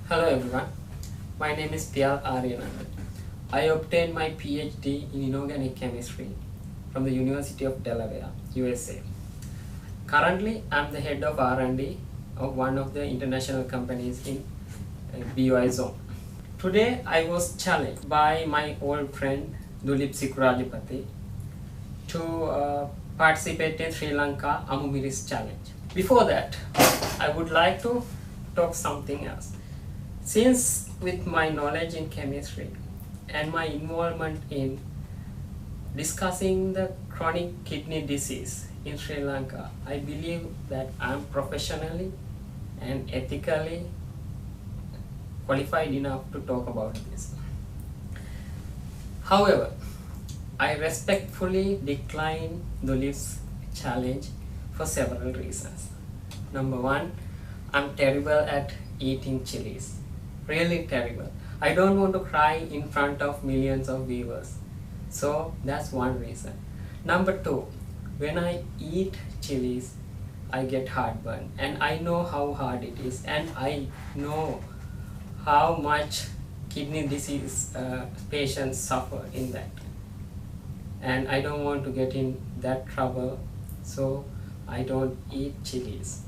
Hello everyone, my name is Piyal Ariyananda. I obtained my PhD in inorganic chemistry from the University of Delaware, USA. Currently, I am the head of R&D of one of the international companies in BOI zone. Today, I was challenged by my old friend Dulip Sikurajapati to participate in Sri Lanka Amumiris challenge. Before that, I would like to talk something else. Since with my knowledge in chemistry and my involvement in discussing the chronic kidney disease in Sri Lanka, I believe that I am professionally and ethically qualified enough to talk about this. However, I respectfully decline Dulip's challenge for several reasons. Number one, I'm terrible at eating chilies. Really terrible. I don't want to cry in front of millions of viewers. So that's one reason. Number two, when I eat chilies, I get heartburn, and I know how hard it is, and I know how much kidney disease patients suffer in that. And I don't want to get in that trouble, so I don't eat chilies.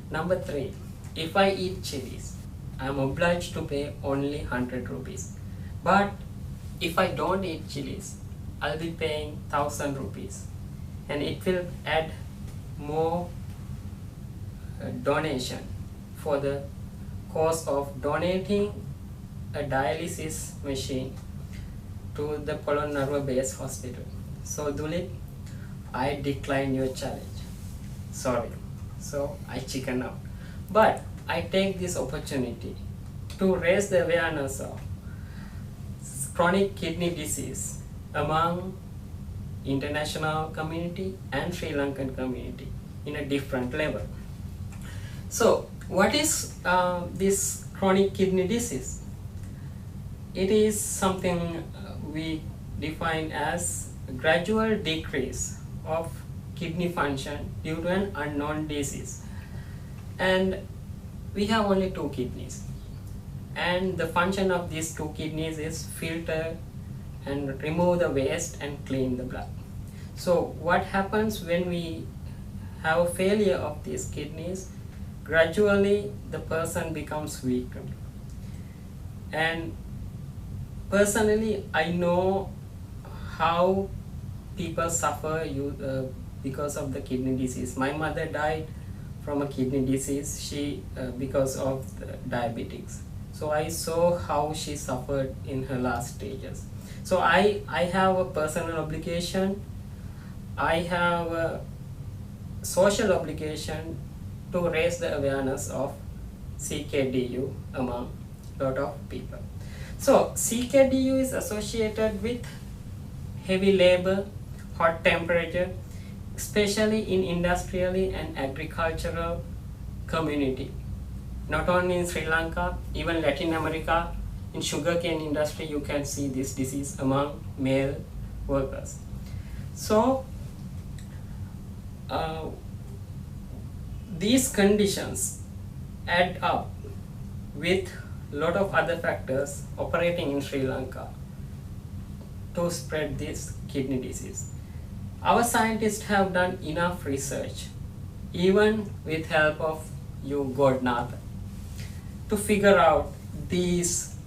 Number three, if I eat chilies, I am obliged to pay only 100 rupees. But if I don't eat chilies, I'll be paying 1000 rupees, and it will add more donation for the cost of donating a dialysis machine to the Polonnaruwa base hospital. So Dulip, I decline your challenge. Sorry. So I chicken out. But I take this opportunity to raise the awareness of chronic kidney disease among international community and Sri Lankan community in a different level. So what is this chronic kidney disease? It is something we define as a gradual decrease of kidney function due to an unknown disease. And we have only two kidneys, and the function of these two kidneys is filter and remove the waste and clean the blood. So what happens when we have a failure of these kidneys? Gradually the person becomes weaker. And personally, I know how people suffer because of the kidney disease. My mother died from a kidney disease, because of the diabetics. So I saw how she suffered in her last stages. So I have a personal obligation, I have a social obligation to raise the awareness of CKDU among a lot of people. So CKDU is associated with heavy labor, hot temperature, especially in industrially and agricultural community. Not only in Sri Lanka, even Latin America, in sugarcane industry you can see this disease among male workers. So these conditions add up with lot of other factors operating in Sri Lanka to spread this kidney disease. Our scientists have done enough research, even with help of you, Godnath, to figure out these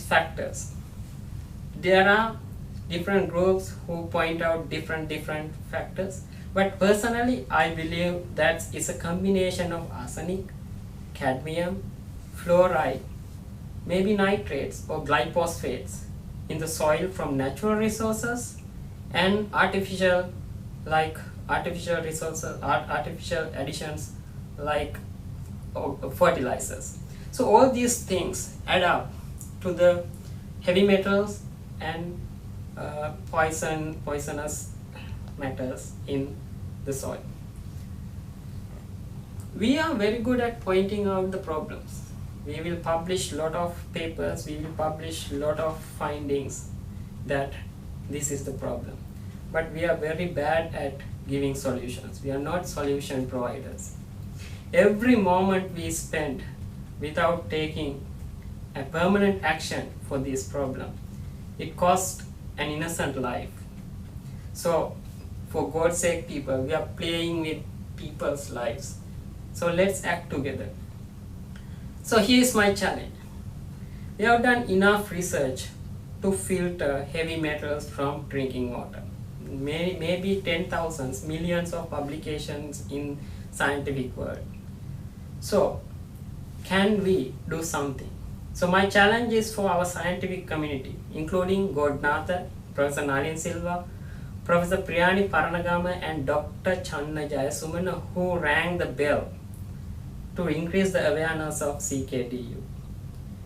factors. There are different groups who point out different factors, but personally I believe that it's a combination of arsenic, cadmium, fluoride, maybe nitrates or glyphosates in the soil from natural resources, and artificial resources, artificial additions like fertilizers. So all these things add up to the heavy metals and poisonous matters in the soil. We are very good at pointing out the problems. We will publish a lot of papers, we will publish a lot of findings that this is the problem. But we are very bad at giving solutions. We are not solution providers. Every moment we spend without taking a permanent action for this problem, it costs an innocent life. So, for God's sake, people, we are playing with people's lives. So let's act together. So here is my challenge. We have done enough research to filter heavy metals from drinking water. Maybe 10,000, millions of publications in scientific world. So can we do something? So my challenge is for our scientific community, including Godnatha, Professor Nalin Silva, Professor Priyani Paranagama and Dr. Channa Jayasumana, who rang the bell to increase the awareness of CKDU,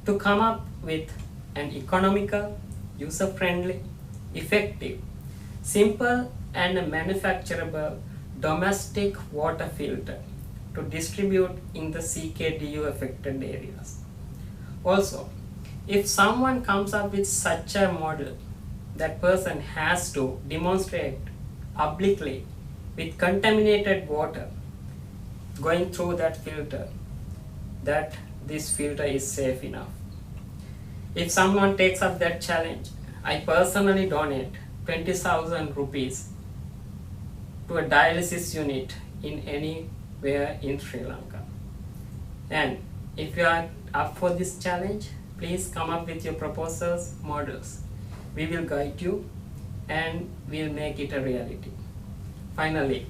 to come up with an economical, user-friendly, effective, simple and manufacturable domestic water filter to distribute in the CKDU affected areas. Also, if someone comes up with such a model, that person has to demonstrate publicly with contaminated water going through that filter that this filter is safe enough. If someone takes up that challenge, I personally donate 20,000 rupees to a dialysis unit in anywhere in Sri Lanka. And if you are up for this challenge, please come up with your proposals, models. We will guide you and we'll make it a reality. Finally,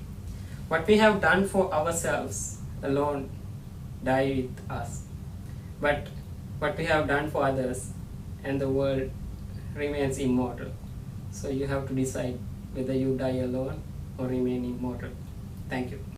what we have done for ourselves alone die with us. But what we have done for others and the world remains immortal. So you have to decide whether you die alone or remain immortal. Thank you.